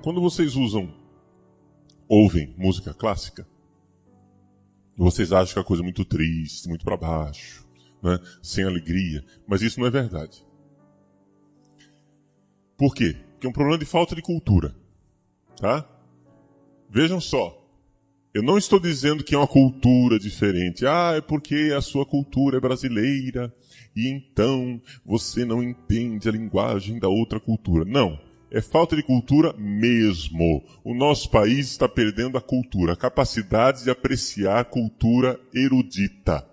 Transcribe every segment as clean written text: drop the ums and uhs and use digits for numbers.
Quando vocês ouvem música clássica, vocês acham que é uma coisa muito triste, muito para baixo, né? Sem alegria, mas isso não é verdade. Por quê? Porque é um problema de falta de cultura, tá? Vejam só, eu não estou dizendo que é uma cultura diferente. É porque a sua cultura é brasileira e então você não entende a linguagem da outra cultura. Não. É falta de cultura mesmo. O nosso país está perdendo a cultura, a capacidade de apreciar cultura erudita.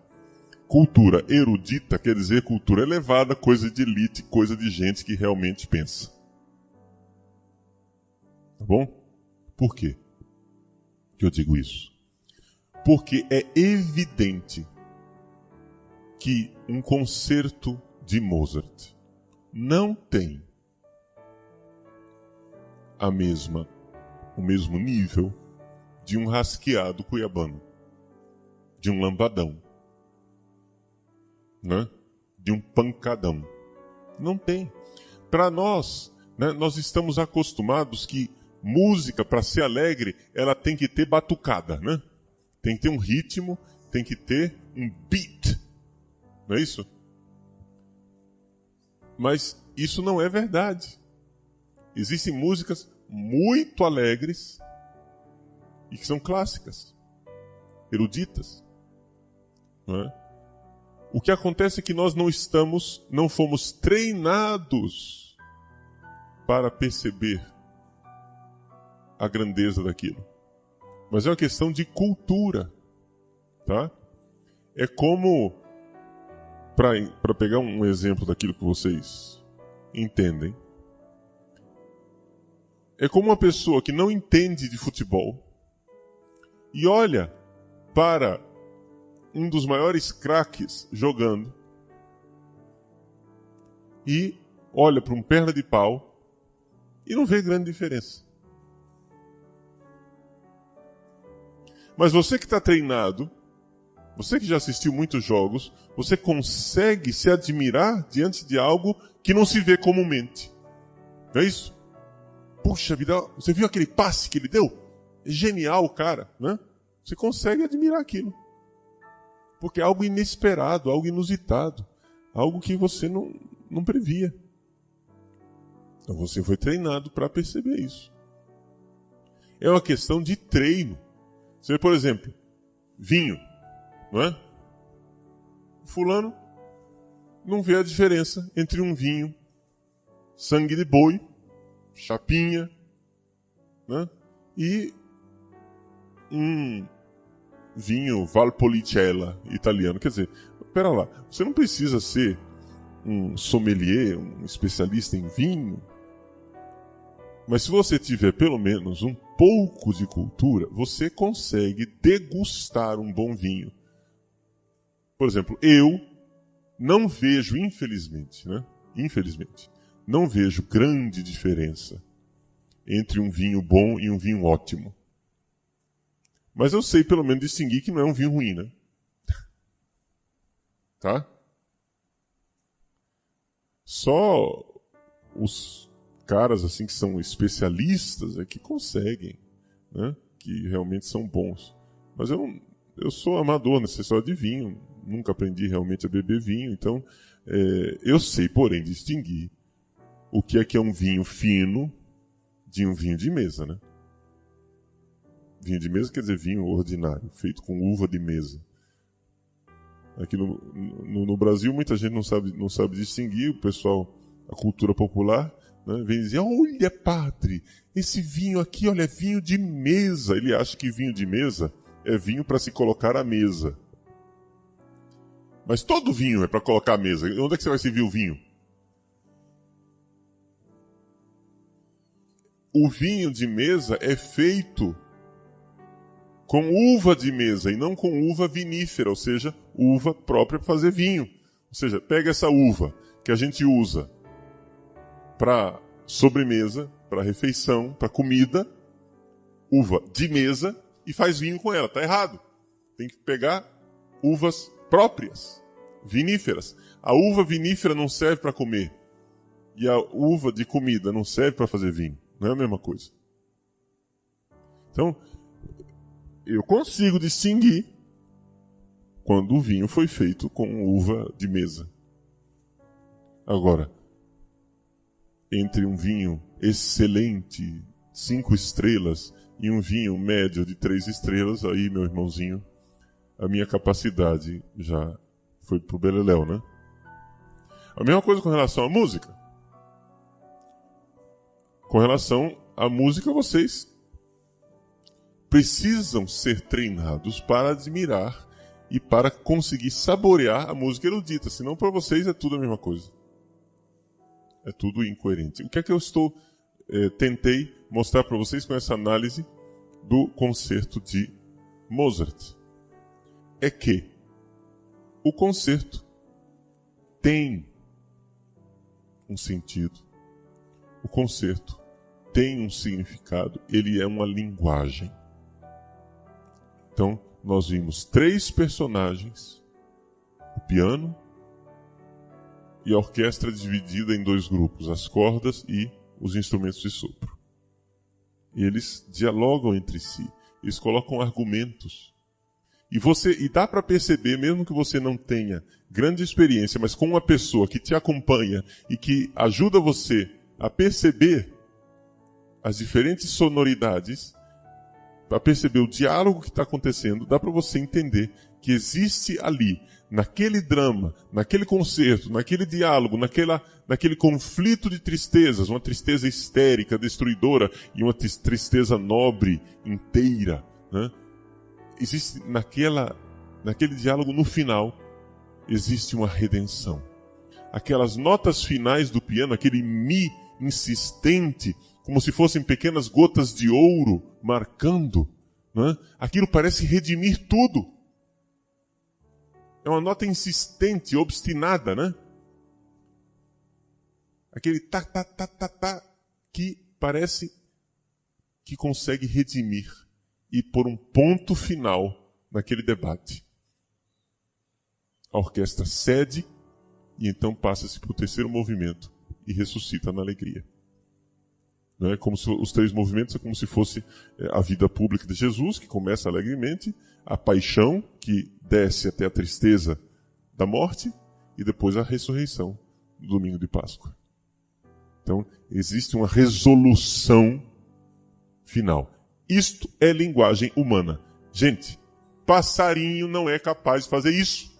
Cultura erudita quer dizer cultura elevada, coisa de elite, coisa de gente que realmente pensa. Tá bom? Por quê que eu digo isso? Porque é evidente que um concerto de Mozart não tem o mesmo nível de um rasqueado cuiabano, de um lambadão, né? De um pancadão. Não tem. Para nós, né, nós estamos acostumados que música, para ser alegre, ela tem que ter batucada, né? Tem que ter um ritmo, tem que ter um beat. Não é isso? Mas isso não é verdade. Existem músicas muito alegres e que são clássicas, eruditas. Não é? O que acontece é que nós não fomos treinados para perceber a grandeza daquilo. Mas é uma questão de cultura, tá? É como, para pegar um exemplo daquilo que vocês entendem, é como uma pessoa que não entende de futebol e olha para um dos maiores craques jogando e olha para um perna de pau e não vê grande diferença. Mas você que está treinado, você que já assistiu muitos jogos, você consegue se admirar diante de algo que não se vê comumente. Não é isso? Puxa vida, você viu aquele passe que ele deu? É genial o cara, né? Você consegue admirar aquilo. Porque é algo inesperado, algo inusitado. Algo que você não previa. Então você foi treinado para perceber isso. É uma questão de treino. Você vê, por exemplo, vinho, não é? Fulano não vê a diferença entre um vinho sangue de boi, chapinha, né? E um vinho Valpolicella italiano. Quer dizer, pera lá, você não precisa ser um sommelier, um especialista em vinho, mas se você tiver pelo menos um pouco de cultura, você consegue degustar um bom vinho. Por exemplo, eu não vejo, infelizmente, não vejo grande diferença entre um vinho bom e um vinho ótimo. Mas eu sei pelo menos distinguir que não é um vinho ruim, né? Tá? Só os caras assim que são especialistas é que conseguem, né? Que realmente são bons. Mas eu sou amador nessa história de vinho, nunca aprendi realmente a beber vinho, então eu sei, porém, distinguir o que é um vinho fino de um vinho de mesa, né? Vinho de mesa quer dizer vinho ordinário, feito com uva de mesa. Aqui no Brasil muita gente não sabe distinguir, o pessoal, a cultura popular, né, vem dizer, olha padre, esse vinho aqui, olha, é vinho de mesa. Ele acha que vinho de mesa é vinho para se colocar à mesa. Mas todo vinho é para colocar à mesa. Onde é que você vai servir o vinho? O vinho de mesa é feito com uva de mesa e não com uva vinífera, ou seja, uva própria para fazer vinho. Ou seja, pega essa uva que a gente usa para sobremesa, para refeição, para comida, uva de mesa, e faz vinho com ela. Está errado. Tem que pegar uvas próprias, viníferas. A uva vinífera não serve para comer e a uva de comida não serve para fazer vinho. Não é a mesma coisa. Então, eu consigo distinguir quando o vinho foi feito com uva de mesa. Agora, entre um vinho excelente, 5 estrelas, e um vinho médio de 3 estrelas, aí, meu irmãozinho, a minha capacidade já foi pro beleléu, né? A mesma coisa com relação à música. Com relação à música, vocês precisam ser treinados para admirar e para conseguir saborear a música erudita. Senão, para vocês, é tudo a mesma coisa. É tudo incoerente. O que é que eu tentei mostrar para vocês com essa análise do concerto de Mozart? É que o concerto tem um sentido. O concerto tem um significado. Ele é uma linguagem. Então, nós vimos 3 personagens, o piano e a orquestra dividida em 2 grupos, as cordas e os instrumentos de sopro. Eles dialogam entre si, eles colocam argumentos. E dá para perceber, mesmo que você não tenha grande experiência, mas com uma pessoa que te acompanha e que ajuda você a perceber as diferentes sonoridades, para perceber o diálogo que está acontecendo, dá para você entender que existe ali, naquele drama, naquele concerto, naquele diálogo, naquele conflito de tristezas, uma tristeza histérica, destruidora, e uma tristeza nobre, inteira, né? Existe naquele diálogo, no final, existe uma redenção. Aquelas notas finais do piano, aquele mi insistente, como se fossem pequenas gotas de ouro marcando, né? Aquilo parece redimir tudo. É uma nota insistente, obstinada, né? Aquele tá, tá, tá, tá, tá, que parece que consegue redimir e pôr um ponto final naquele debate. A orquestra cede e então passa-se para o terceiro movimento e ressuscita na alegria. Não é? Como se, os 3 movimentos é como se fosse a vida pública de Jesus, que começa alegremente, a paixão, que desce até a tristeza da morte, e depois a ressurreição do domingo de Páscoa. Então, existe uma resolução final. Isto é linguagem humana. Gente, passarinho não é capaz de fazer isso.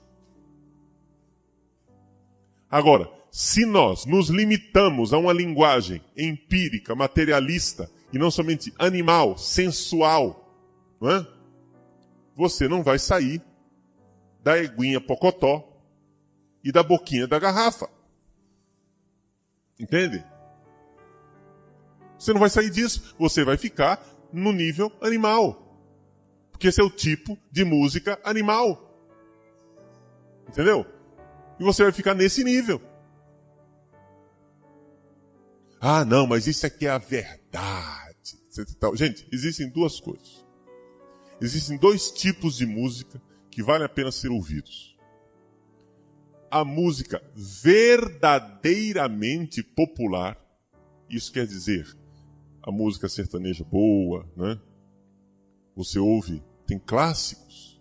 Agora, se nós nos limitamos a uma linguagem empírica, materialista, e não somente animal, sensual, não é? Você não vai sair da eguinha pocotó e da boquinha da garrafa. Entende? Você não vai sair disso. Você vai ficar no nível animal. Porque esse é o tipo de música animal. Entendeu? E você vai ficar nesse nível. Ah, não, mas isso aqui é a verdade. Gente, existem 2 coisas. Existem 2 tipos de música que valem a pena ser ouvidos. A música verdadeiramente popular, isso quer dizer a música sertaneja boa, né? Você ouve, tem clássicos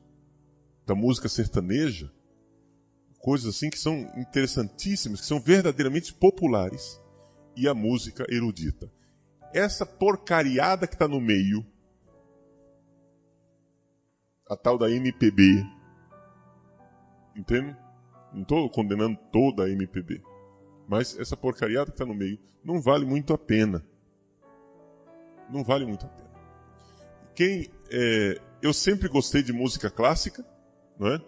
da música sertaneja, coisas assim que são interessantíssimas, que são verdadeiramente populares, e a música erudita. Essa porcariada que está no meio, a tal da MPB, entende? Não estou condenando toda a MPB, mas essa porcariada que está no meio não vale muito a pena. Não vale muito a pena. Eu sempre gostei de música clássica, não é?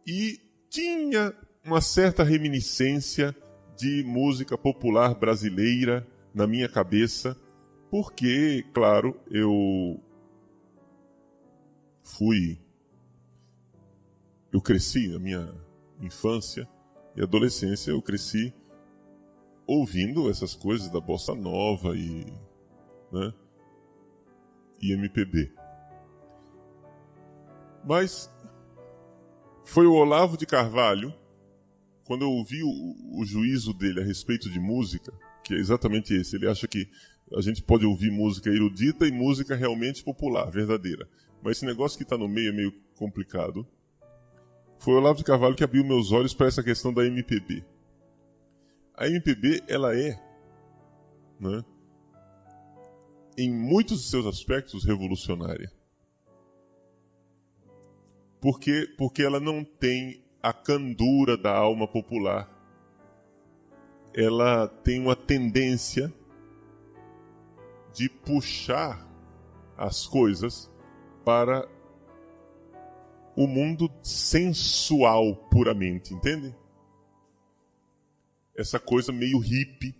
E tinha uma certa reminiscência de música popular brasileira na minha cabeça, porque, claro, eu cresci na minha infância e adolescência, eu cresci ouvindo essas coisas da bossa nova e MPB. Mas foi o Olavo de Carvalho, quando eu ouvi o juízo dele a respeito de música, que é exatamente esse. Ele acha que a gente pode ouvir música erudita e música realmente popular, verdadeira. Mas esse negócio que está no meio é meio complicado. Foi o Olavo de Carvalho que abriu meus olhos para essa questão da MPB. A MPB, ela é, né, em muitos de seus aspectos, revolucionária. Porque ela não tem a candura da alma popular. Ela tem uma tendência de puxar as coisas para o mundo sensual puramente, entende? Essa coisa meio hippie,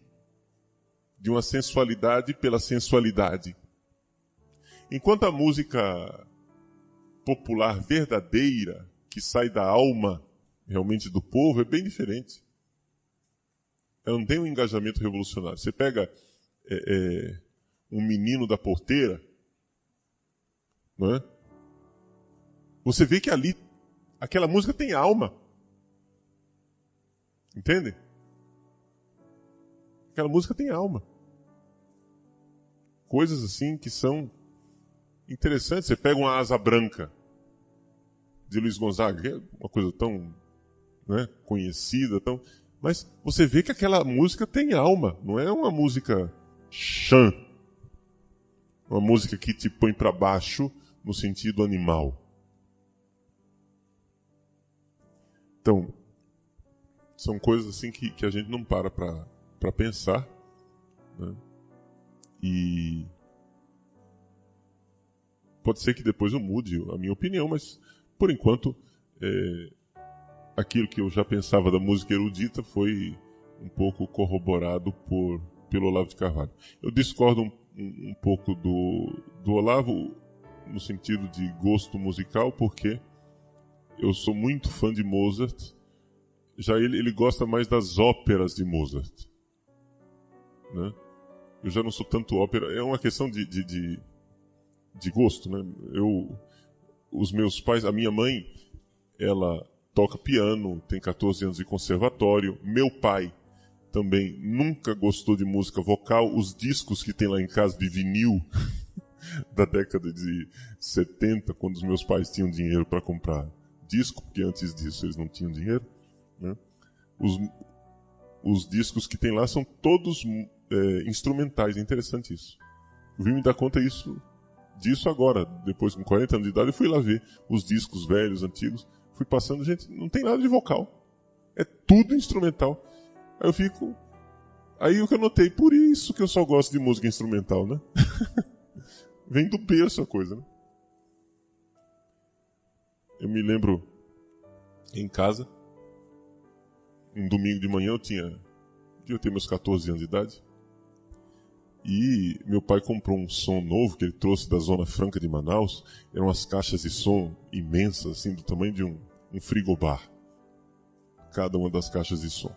de uma sensualidade pela sensualidade. Enquanto a música popular verdadeira, que sai da alma realmente do povo, é bem diferente. Ela não tem um engajamento revolucionário. Você pega um menino da porteira, não é? Você vê que ali, aquela música tem alma. Entende? Aquela música tem alma. Coisas assim que são interessantes. Você pega uma Asa Branca, de Luiz Gonzaga, que é uma coisa tão, né, conhecida, tão... mas você vê que aquela música tem alma. Não é uma música chã. Uma música que te põe para baixo no sentido animal. Então, são coisas assim que a gente não para pensar, né? E pode ser que depois eu mude a minha opinião, mas por enquanto aquilo que eu já pensava da música erudita foi um pouco corroborado pelo Olavo de Carvalho. Eu discordo um pouco do Olavo no sentido de gosto musical, porque eu sou muito fã de Mozart. Já ele gosta mais das óperas de Mozart, né? Eu já não sou tanto ópera. É uma questão de gosto, né? Os meus pais, a minha mãe, ela toca piano, tem 14 anos de conservatório. Meu pai também nunca gostou de música vocal. Os discos que tem lá em casa de vinil da década de 70, quando os meus pais tinham dinheiro para comprar disco, porque antes disso eles não tinham dinheiro, né? Os discos que tem lá são todos instrumentais. É interessante isso. Eu vim me dar conta disso agora, depois com 40 anos de idade, eu fui lá ver os discos velhos, antigos, fui passando, gente, não tem nada de vocal. É tudo instrumental. Aí o que eu notei, por isso que eu só gosto de música instrumental, né? Vem do berço a coisa, né? Eu me lembro em casa, um domingo de manhã, eu devia ter meus 14 anos de idade, e meu pai comprou um som novo que ele trouxe da Zona Franca de Manaus. Eram umas caixas de som imensas, assim, do tamanho de um frigobar, cada uma das caixas de som.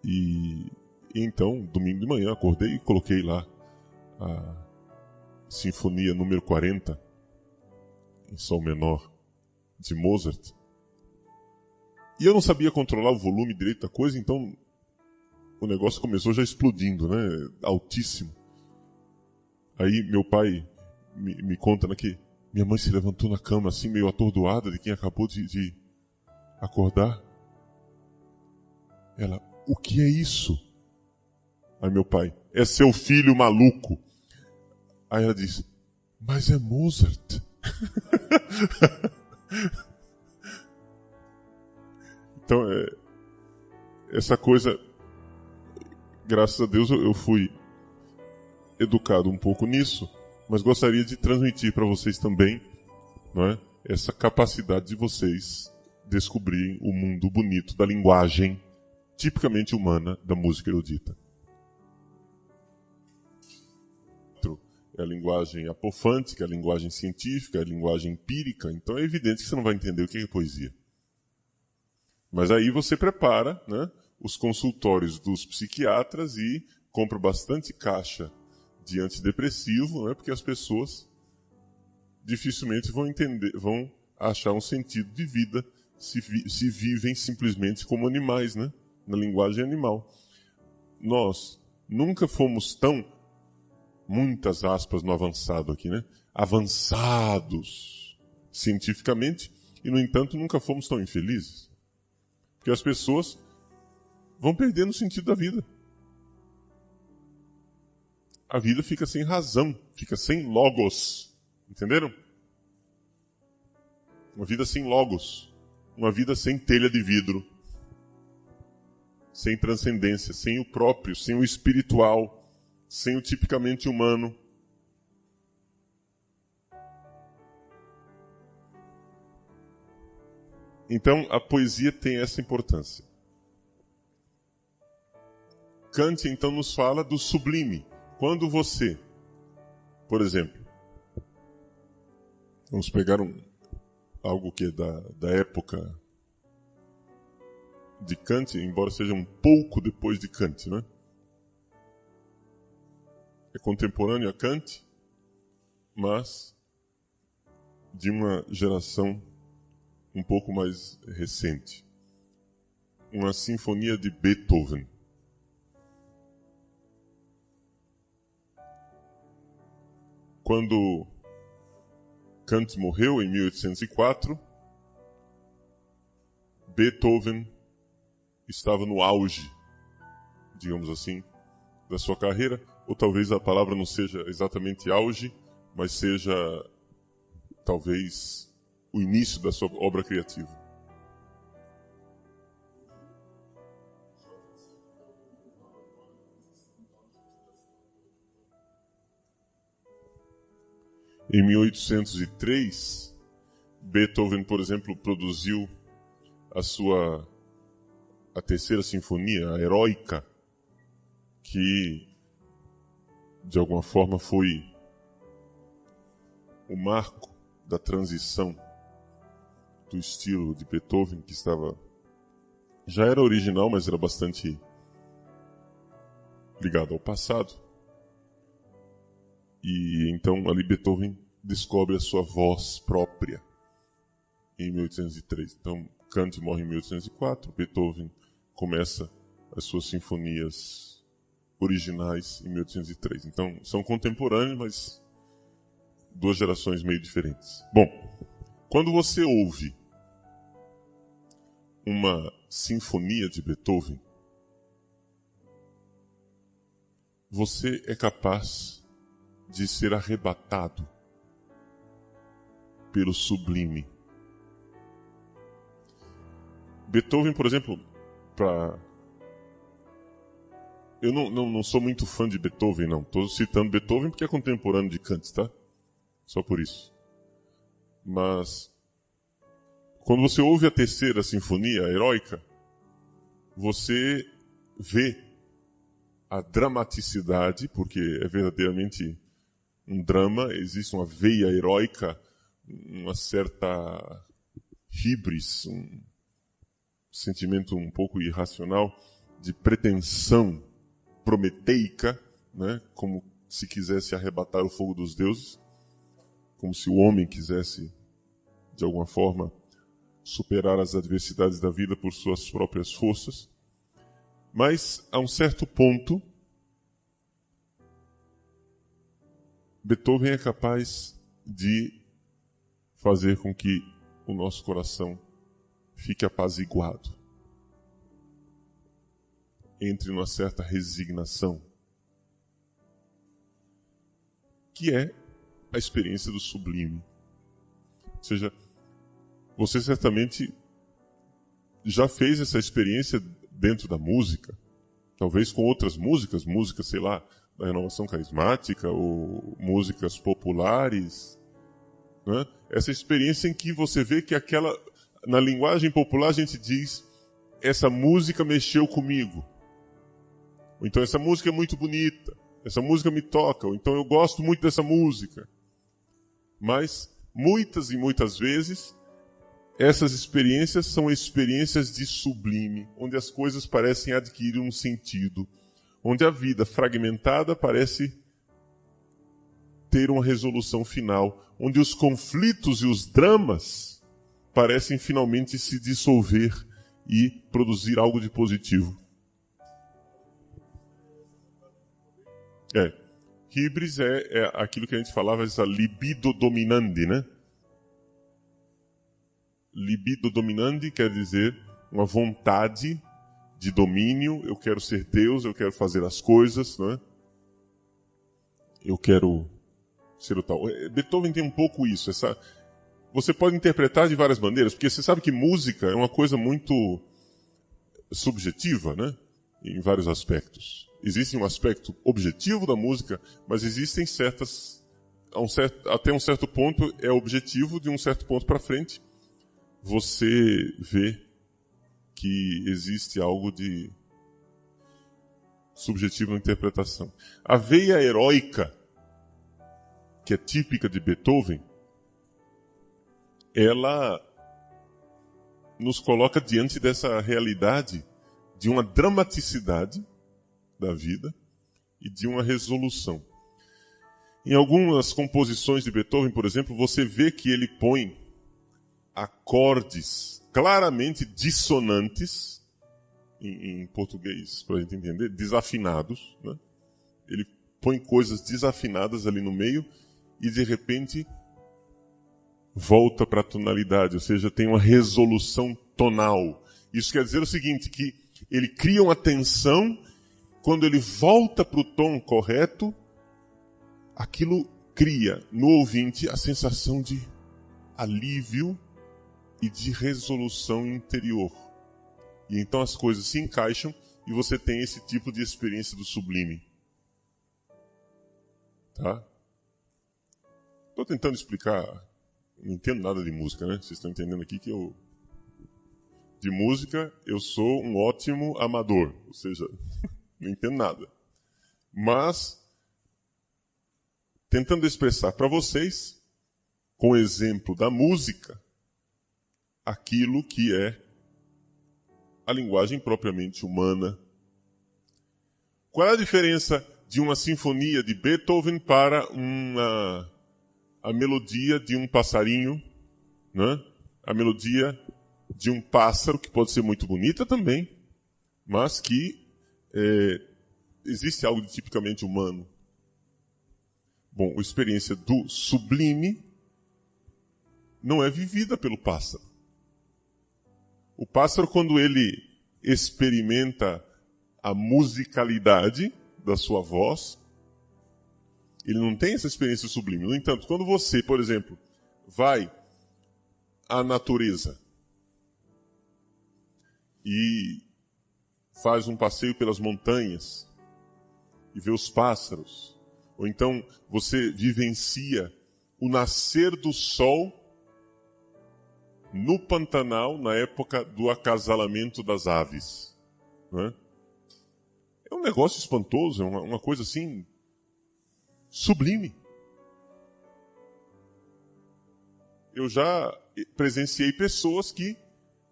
E então, domingo de manhã, acordei e coloquei lá a Sinfonia número 40, em Sol menor, de Mozart. E eu não sabia controlar o volume direito da coisa, então o negócio começou já explodindo, né? Altíssimo. Aí meu pai me conta, né, que minha mãe se levantou na cama, assim, meio atordoada de quem acabou de acordar. Ela, o que é isso? Aí meu pai, é seu filho maluco. Aí ela disse, mas é Mozart. Então, essa coisa, graças a Deus eu fui educado um pouco nisso, mas gostaria de transmitir para vocês também, não é, essa capacidade de vocês descobrirem o mundo bonito da linguagem tipicamente humana da música erudita. É a linguagem apofântica, é a linguagem científica, é a linguagem empírica. Então é evidente que você não vai entender o que é poesia. Mas aí você prepara, né, os consultórios dos psiquiatras e compra bastante caixa de antidepressivo, né, porque as pessoas dificilmente vão achar um sentido de vida se vivem simplesmente como animais, né, na linguagem animal. nós nunca fomos tão, muitas aspas no avançado aqui, né? Avançados cientificamente, e no entanto nunca fomos tão infelizes. Porque as pessoas vão perdendo o sentido da vida. A vida fica sem razão, fica sem logos. Entenderam? Uma vida sem logos. Uma vida sem telha de vidro. Sem transcendência, sem o próprio, sem o espiritual, sem o tipicamente humano. Então, a poesia tem essa importância. Kant, então, nos fala do sublime. Quando você, por exemplo, vamos pegar algo que é da época de Kant, embora seja um pouco depois de Kant, né? É contemporâneo a Kant, mas de uma geração um pouco mais recente. Uma sinfonia de Beethoven. Quando Kant morreu em 1804, Beethoven estava no auge, digamos assim, da sua carreira, ou talvez a palavra não seja exatamente auge, mas seja talvez o início da sua obra criativa. Em 1803, Beethoven, por exemplo, produziu a terceira sinfonia, a Heroica, que de alguma forma foi o marco da transição do estilo de Beethoven, que já era original, mas era bastante ligado ao passado. E então ali Beethoven descobre a sua voz própria em 1803. Então Kant morre em 1804, Beethoven começa as suas sinfonias originais em 1803. Então são contemporâneos, mas duas gerações meio diferentes. Bom, quando você ouve uma sinfonia de Beethoven, você é capaz de ser arrebatado pelo sublime. Beethoven, por exemplo, eu não sou muito fã de Beethoven, não. Estou citando Beethoven porque é contemporâneo de Kant, tá? Só por isso. Mas quando você ouve a terceira sinfonia, a Heroica, você vê a dramaticidade, porque é verdadeiramente um drama, existe uma veia heróica, uma certa híbris, um sentimento um pouco irracional de pretensão prometeica, né? Como se quisesse arrebatar o fogo dos deuses, como se o homem quisesse, de alguma forma, superar as adversidades da vida por suas próprias forças. Mas, a um certo ponto, Beethoven é capaz de fazer com que o nosso coração fique apaziguado, entre numa certa resignação, que é a experiência do sublime. Ou seja, você certamente já fez essa experiência dentro da música, talvez com outras músicas, sei lá, da renovação carismática, ou músicas populares, né? Essa experiência em que você vê que na linguagem popular a gente diz, essa música mexeu comigo. Ou então essa música é muito bonita, essa música me toca, ou então eu gosto muito dessa música. Mas, muitas e muitas vezes, essas experiências são experiências de sublime, onde as coisas parecem adquirir um sentido, onde a vida fragmentada parece ter uma resolução final, onde os conflitos e os dramas parecem finalmente se dissolver e produzir algo de positivo. É. Hybris é aquilo que a gente falava, essa libido dominandi, né? Libido dominandi quer dizer uma vontade de domínio. Eu quero ser Deus, eu quero fazer as coisas, né? Eu quero ser o tal. Beethoven tem um pouco isso. Você pode interpretar de várias maneiras, porque você sabe que música é uma coisa muito subjetiva, né? Em vários aspectos. Existe um aspecto objetivo da música, mas existem até um certo ponto é objetivo, de um certo ponto para frente você vê que existe algo de subjetivo na interpretação. A veia heróica, que é típica de Beethoven, ela nos coloca diante dessa realidade de uma dramaticidade da vida e de uma resolução. Em algumas composições de Beethoven, por exemplo, você vê que ele põe acordes claramente dissonantes, em português, para a gente entender, desafinados, né? Ele põe coisas desafinadas ali no meio e, de repente, volta para a tonalidade, ou seja, tem uma resolução tonal. Isso quer dizer o seguinte, que ele cria uma tensão. Quando ele volta para o tom correto, aquilo cria no ouvinte a sensação de alívio e de resolução interior. E então as coisas se encaixam e você tem esse tipo de experiência do sublime. Tá? Estou tentando explicar, não entendo nada de música, né? Vocês estão entendendo aqui que de música eu sou um ótimo amador, ou seja... Não entendo nada. Mas, tentando expressar para vocês, com o exemplo da música, aquilo que é a linguagem propriamente humana. Qual é a diferença de uma sinfonia de Beethoven para a melodia de um passarinho, né? A melodia de um pássaro, que pode ser muito bonita também, mas que existe algo de tipicamente humano. Bom, a experiência do sublime não é vivida pelo pássaro. O pássaro, quando ele experimenta a musicalidade da sua voz, ele não tem essa experiência sublime. No entanto, quando você, por exemplo, vai à natureza e faz um passeio pelas montanhas e vê os pássaros, ou então você vivencia o nascer do sol no Pantanal na época do acasalamento das aves. Não é? É um negócio espantoso, é uma coisa assim sublime. Eu já presenciei pessoas que,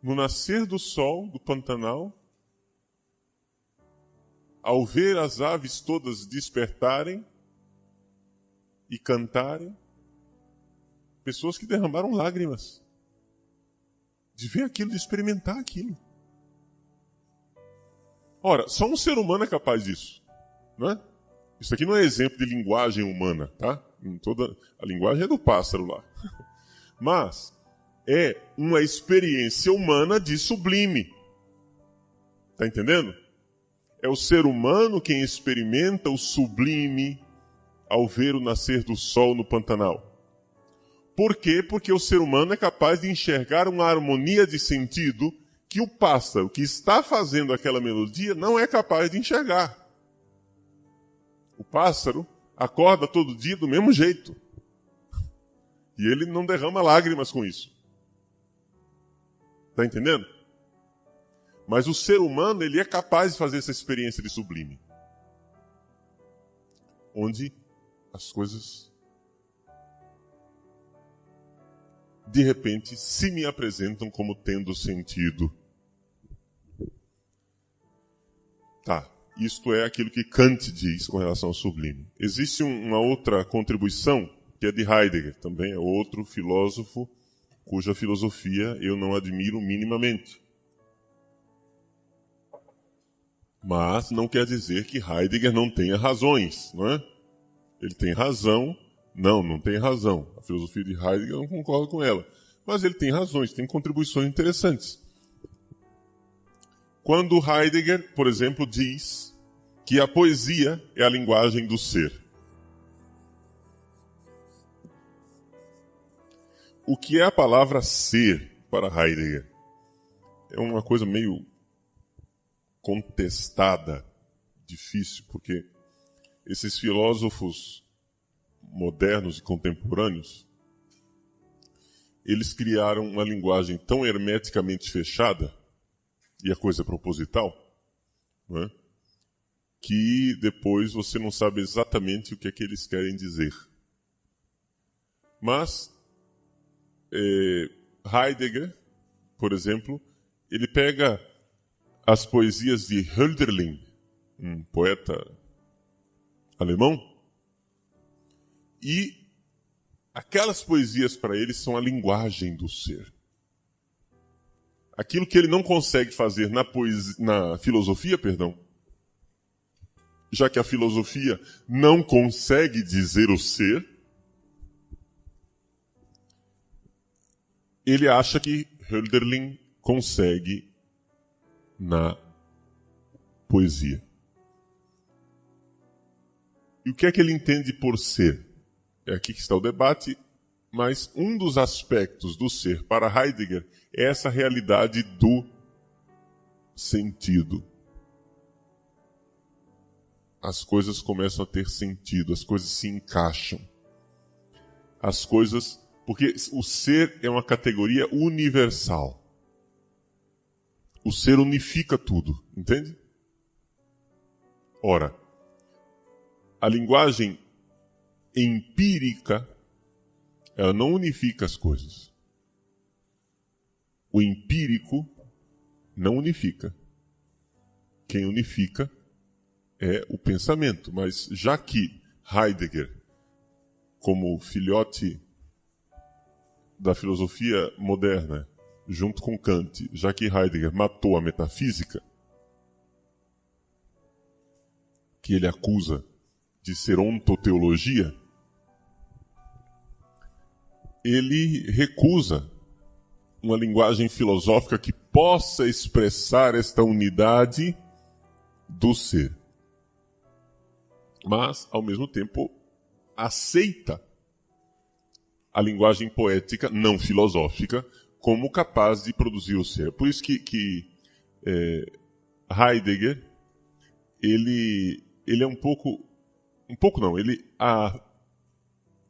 no nascer do sol do Pantanal, ao ver as aves todas despertarem e cantarem, pessoas que derramaram lágrimas de ver aquilo, de experimentar aquilo. Ora, só um ser humano é capaz disso, não é? Isso aqui não é exemplo de linguagem humana, tá? Toda a linguagem é do pássaro lá. Mas é uma experiência humana de sublime. Tá entendendo? É o ser humano quem experimenta o sublime ao ver o nascer do sol no Pantanal. Por quê? Porque o ser humano é capaz de enxergar uma harmonia de sentido que o pássaro que está fazendo aquela melodia não é capaz de enxergar. O pássaro acorda todo dia do mesmo jeito. E ele não derrama lágrimas com isso. Está entendendo? Mas o ser humano, ele é capaz de fazer essa experiência de sublime. Onde as coisas, de repente, se me apresentam como tendo sentido. Tá, isto é aquilo que Kant diz com relação ao sublime. Existe uma outra contribuição, que é de Heidegger, também é outro filósofo cuja filosofia eu não admiro minimamente. Mas não quer dizer que Heidegger não tenha razões, não é? Ele tem razão. Não tem razão. A filosofia de Heidegger não concorda com ela. Mas ele tem razões, tem contribuições interessantes. Quando Heidegger, por exemplo, diz que a poesia é a linguagem do ser. O que é a palavra ser para Heidegger? É uma coisa meio contestada, difícil, porque esses filósofos modernos e contemporâneos, eles criaram uma linguagem tão hermeticamente fechada, e a coisa é proposital, não é? Que depois você não sabe exatamente o que é que eles querem dizer. Mas Heidegger, por exemplo, ele pega as poesias de Hölderlin, um poeta alemão, e aquelas poesias para ele são a linguagem do ser. Aquilo que ele não consegue fazer na filosofia, já que a filosofia não consegue dizer o ser, ele acha que Hölderlin consegue na poesia. E o que é que ele entende por ser? É aqui que está o debate, mas um dos aspectos do ser para Heidegger é essa realidade do sentido. As coisas começam a ter sentido, as coisas se encaixam. As coisas... Porque o ser é uma categoria universal. O ser unifica tudo, entende? Ora, a linguagem empírica, ela não unifica as coisas. O empírico não unifica. Quem unifica é o pensamento. Mas já que Heidegger, como filhote da filosofia moderna, junto com Kant, já que Heidegger matou a metafísica, que ele acusa de ser ontoteologia, ele recusa uma linguagem filosófica que possa expressar esta unidade do ser. Mas, ao mesmo tempo, aceita a linguagem poética não filosófica como capaz de produzir o ser. Por isso que Heidegger, ele é a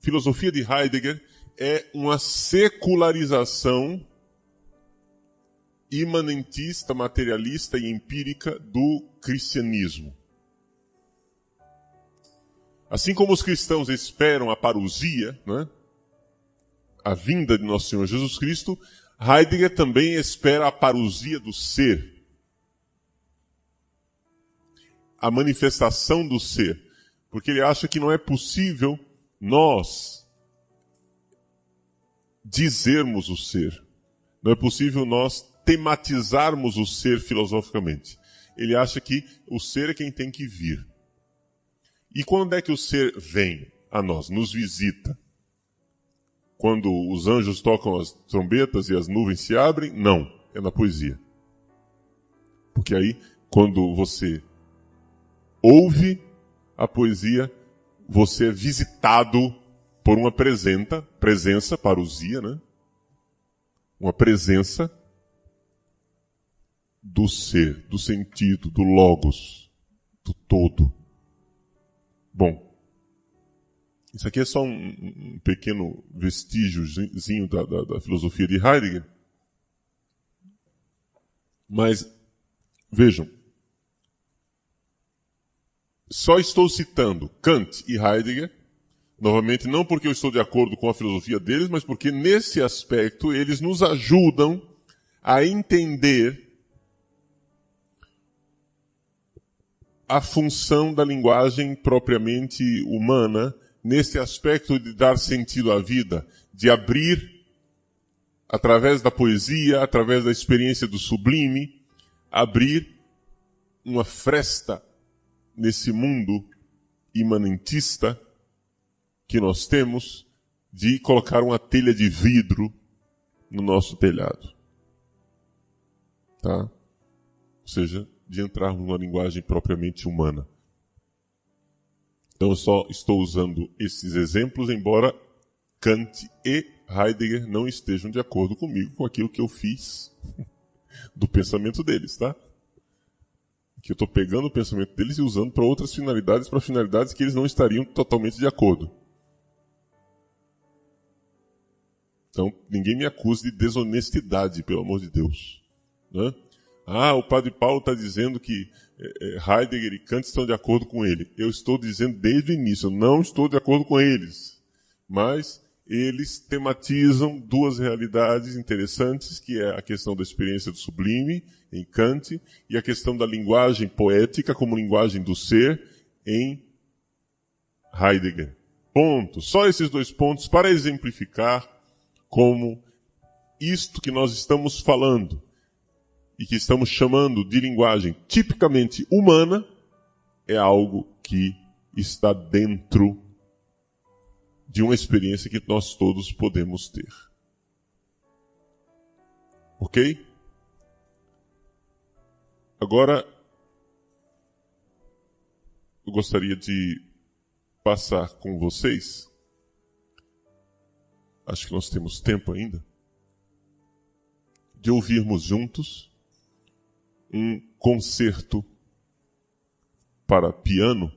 filosofia de Heidegger é uma secularização imanentista, materialista e empírica do cristianismo. Assim como os cristãos esperam a parousia, né, a vinda de Nosso Senhor Jesus Cristo, Heidegger também espera a parousia do ser. A manifestação do ser. Porque ele acha que não é possível nós dizermos o ser. Não é possível nós tematizarmos o ser filosoficamente. Ele acha que o ser é quem tem que vir. E quando é que o ser vem a nós, nos visita? Quando os anjos tocam as trombetas e as nuvens se abrem? Não, é na poesia. Porque aí, quando você ouve a poesia, você é visitado por uma presença, parousia, né? Uma presença do ser, do sentido, do logos, do todo. Bom, isso aqui é só um pequeno vestígiozinho da filosofia de Heidegger. Mas, vejam, só estou citando Kant e Heidegger, novamente não porque eu estou de acordo com a filosofia deles, mas porque nesse aspecto eles nos ajudam a entender a função da linguagem propriamente humana, nesse aspecto de dar sentido à vida, de abrir, através da poesia, através da experiência do sublime, abrir uma fresta nesse mundo imanentista que nós temos de colocar uma telha de vidro no nosso telhado. Tá? Ou seja, de entrarmos numa linguagem propriamente humana. Então eu só estou usando esses exemplos, embora Kant e Heidegger não estejam de acordo comigo com aquilo que eu fiz do pensamento deles, tá? Que eu estou pegando o pensamento deles e usando para outras finalidades, para finalidades que eles não estariam totalmente de acordo. Então, ninguém me acuse de desonestidade, pelo amor de Deus. Né? O padre Paulo está dizendo que Heidegger e Kant estão de acordo com ele. Eu estou dizendo desde o início, eu não estou de acordo com eles. Mas eles tematizam duas realidades interessantes, que é a questão da experiência do sublime, em Kant, e a questão da linguagem poética como linguagem do ser, em Heidegger. Ponto. Só esses dois pontos para exemplificar como isto que nós estamos falando e que estamos chamando de linguagem tipicamente humana é algo que está dentro de uma experiência que nós todos podemos ter. Ok? Agora, eu gostaria de passar com vocês, acho que nós temos tempo ainda, de ouvirmos juntos um concerto para piano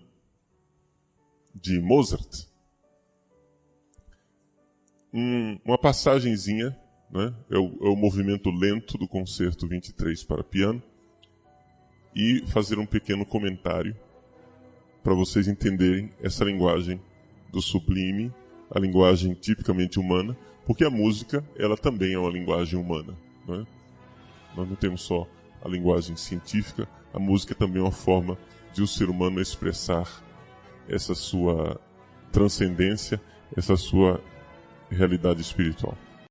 de Mozart. Uma passagenzinha, né? É o movimento lento do concerto 23 para piano, e fazer um pequeno comentário para vocês entenderem essa linguagem do sublime, a linguagem tipicamente humana, porque a música, ela também é uma linguagem humana. Né? Nós não temos só a linguagem científica, a música também é uma forma de o ser humano expressar essa sua transcendência, essa sua realidade espiritual.